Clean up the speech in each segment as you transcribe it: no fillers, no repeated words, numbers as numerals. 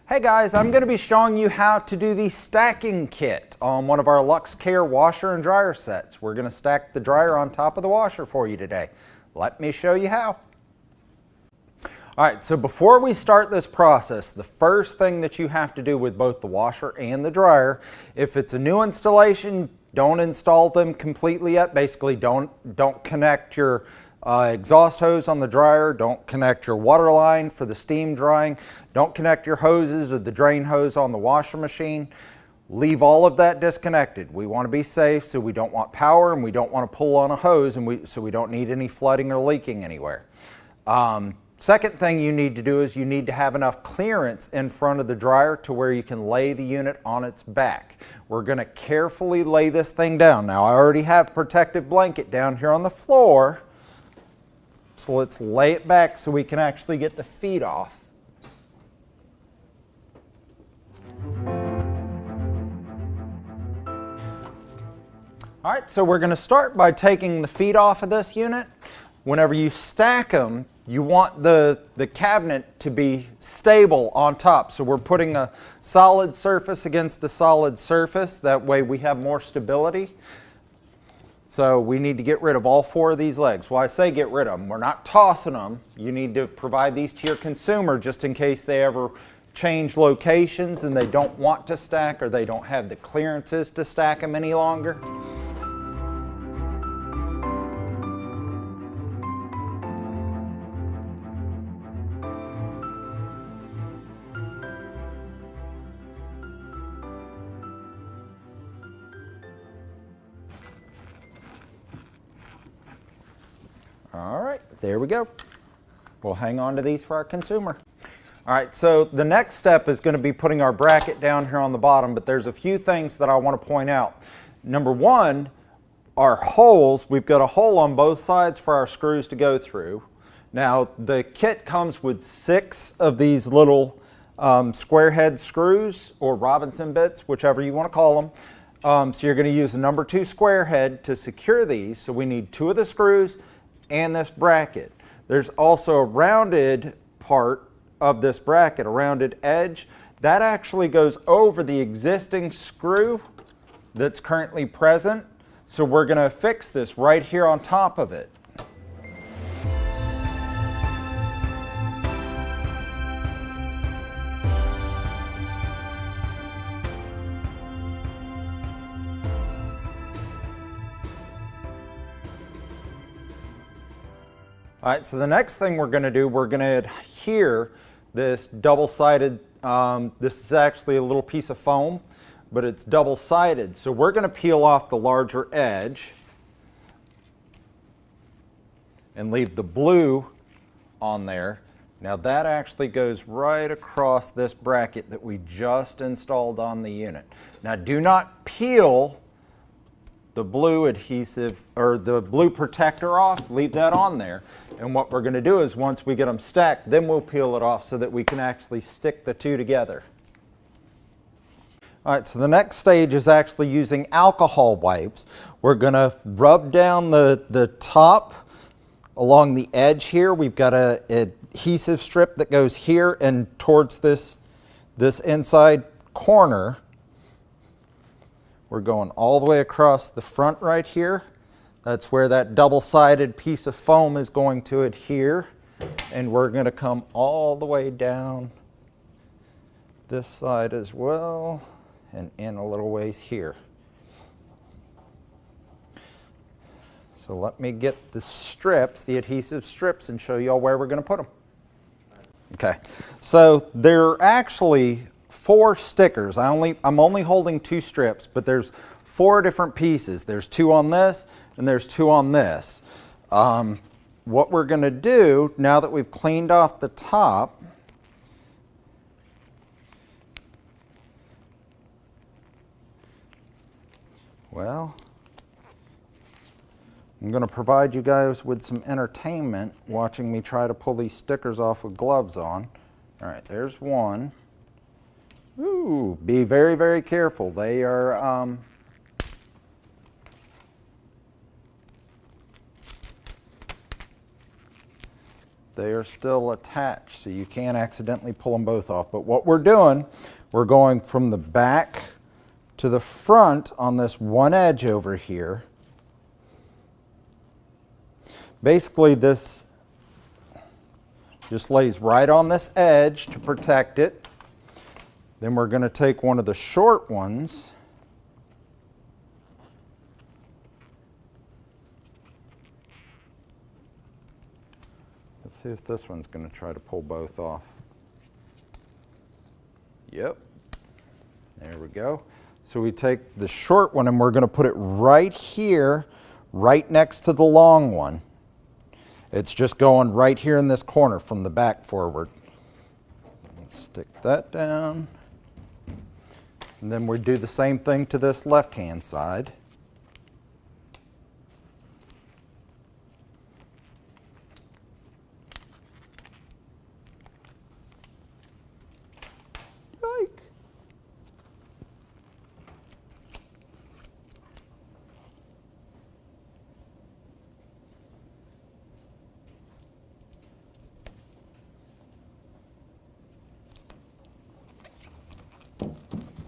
Hey guys, I'm going to be showing you how to do the stacking kit on one of our Luxcare washer and dryer sets. We're going to stack the dryer on top of the washer for you today. Let me show you how. Alright, so before we start this process, the first thing that you have to do with both the washer and the dryer, if it's a new installation, don't install them completely yet. Basically, don't connect your exhaust hose on the dryer, don't connect your water line for the steam drying, don't connect your hoses or the drain hose on the washer machine. Leave all of that disconnected. We want to be safe, so we don't want power and we don't want to pull on a hose, and so we don't need any flooding or leaking anywhere. Second thing you need to do is you need to have enough clearance in front of the dryer to where you can lay the unit on its back. We're going to carefully lay this thing down. Now I already have a protective blanket down here on the floor, so let's lay it back so we can actually get the feet off. All right, so we're going to start by taking the feet off of this unit. Whenever you stack them, you want the cabinet to be stable on top. So we're putting a solid surface against a solid surface. That way we have more stability. So we need to get rid of all four of these legs. Well, I say get rid of them. We're not tossing them. You need to provide these to your consumer just in case they ever change locations and they don't want to stack or they don't have the clearances to stack them any longer. All right, there we go. We'll hang on to these for our consumer. All right, so the next step is going to be putting our bracket down here on the bottom, but there's a few things that I want to point out. Number one, our holes, we've got a hole on both sides for our screws to go through. Now, the kit comes with 6 of these little square head screws or Robinson bits, whichever you want to call them. So you're going to use a number 2 square head to secure these. So we need 2 of the screws and this bracket. There's also a rounded part of this bracket, a rounded edge. That actually goes over the existing screw that's currently present. So we're going to fix this right here on top of it. All right, so the next thing we're going to do, we're going to adhere this double-sided, this is actually a little piece of foam, but it's double-sided. So we're going to peel off the larger edge and leave the blue on there. Now that actually goes right across this bracket that we just installed on the unit. Now do not peel the blue adhesive or the blue protector off, leave that on there. And what we're going to do is once we get them stacked, then we'll peel it off so that we can actually stick the two together. All right, so the next stage is actually using alcohol wipes. We're going to rub down the top along the edge here. We've got an adhesive strip that goes here and towards this inside corner. We're going all the way across the front right here. That's where that double-sided piece of foam is going to adhere. And we're going to come all the way down this side as well and in a little ways here. So let me get the strips, the adhesive strips, and show you all where we're going to put them. Okay, so there are actually 4 stickers. I'm only holding 2 strips, but there's 4 different pieces. There's 2 on this and there's 2 on this. What we're going to do now that we've cleaned off the top, well, I'm going to provide you guys with some entertainment watching me try to pull these stickers off with gloves on. All right, there's one. Ooh, be very, very careful. They are they are still attached, so you can't accidentally pull them both off. But what we're doing, we're going from the back to the front on this one edge over here. Basically, this just lays right on this edge to protect it. Then we're going to take one of the short ones, let's see if this one's going to try to pull both off. Yep, there we go. So we take the short one and we're going to put it right here, right next to the long one. It's just going right here in this corner from the back forward. Let's stick that down. And then we do the same thing to this left-hand side. Yike.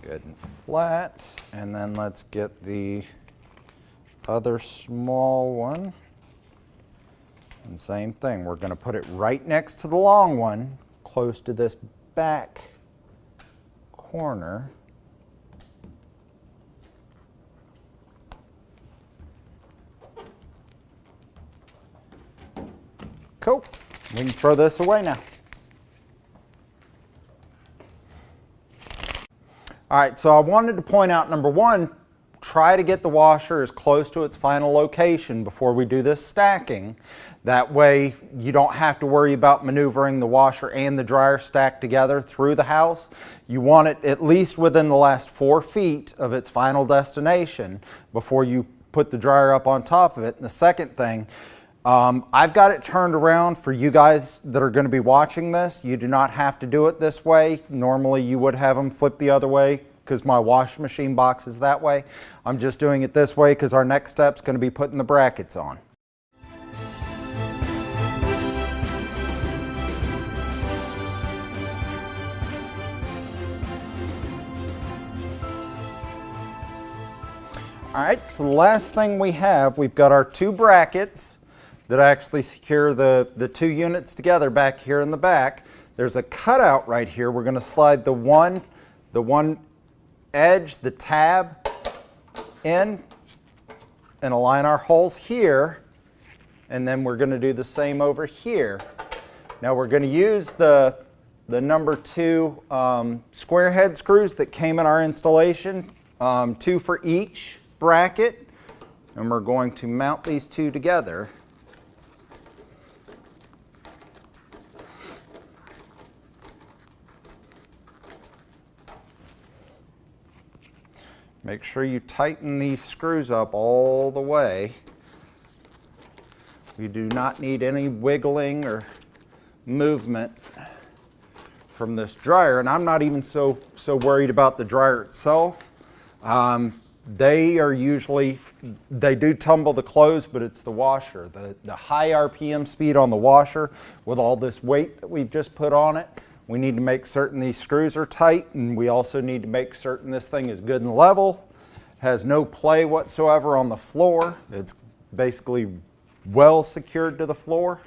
Good and flat, and then let's get the other small one, and same thing, we're going to put it right next to the long one, close to this back corner. Cool, we can throw this away now. All right, so I wanted to point out, number one, try to get the washer as close to its final location before we do this stacking. That way you don't have to worry about maneuvering the washer and the dryer stacked together through the house. You want it at least within the last 4 feet of its final destination before you put the dryer up on top of it. And the second thing, I've got it turned around for you guys that are going to be watching this. You do not have to do it this way. Normally you would have them flip the other way because my washing machine box is that way. I'm just doing it this way because our next step is going to be putting the brackets on. All right, so the last thing we have, we've got our 2 brackets that actually secure the 2 units together back here in the back. There's a cutout right here. We're going to slide the one edge, the tab, in and align our holes here, and then we're going to do the same over here. Now we're going to use the number 2 square head screws that came in our installation, 2 for each bracket, and we're going to mount these 2 together. Make sure you tighten these screws up all the way. We do not need any wiggling or movement from this dryer, and I'm not even so worried about the dryer itself. They are usually, they do tumble the clothes, but it's the washer. The high RPM speed on the washer with all this weight that we've just put on it, we need to make certain these screws are tight, and we also need to make certain this thing is good and level, has no play whatsoever on the floor. It's basically well secured to the floor.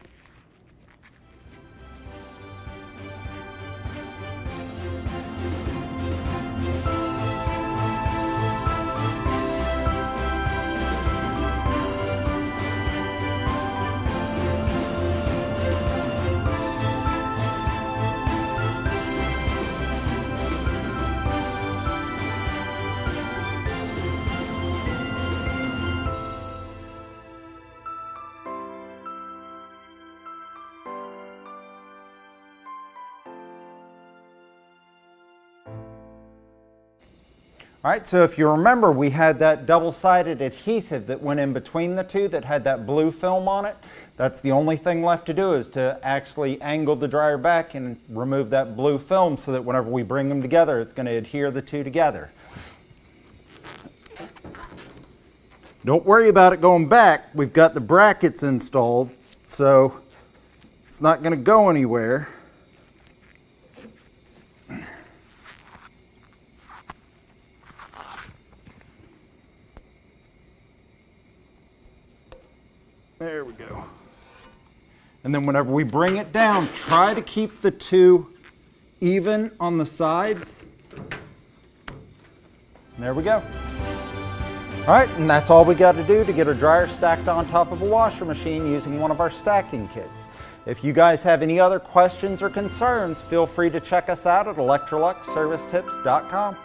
All right, so if you remember, we had that double-sided adhesive that went in between the 2 that had that blue film on it. That's the only thing left to do, is to actually angle the dryer back and remove that blue film so that whenever we bring them together, it's going to adhere the 2 together. Don't worry about it going back. We've got the brackets installed, so it's It's not going to go anywhere. There we go. And then whenever we bring it down, try to keep the two even on the sides. There we go. All right, and that's all we got to do to get a dryer stacked on top of a washer machine using one of our stacking kits. If you guys have any other questions or concerns, feel free to check us out at electroluxservicetips.com.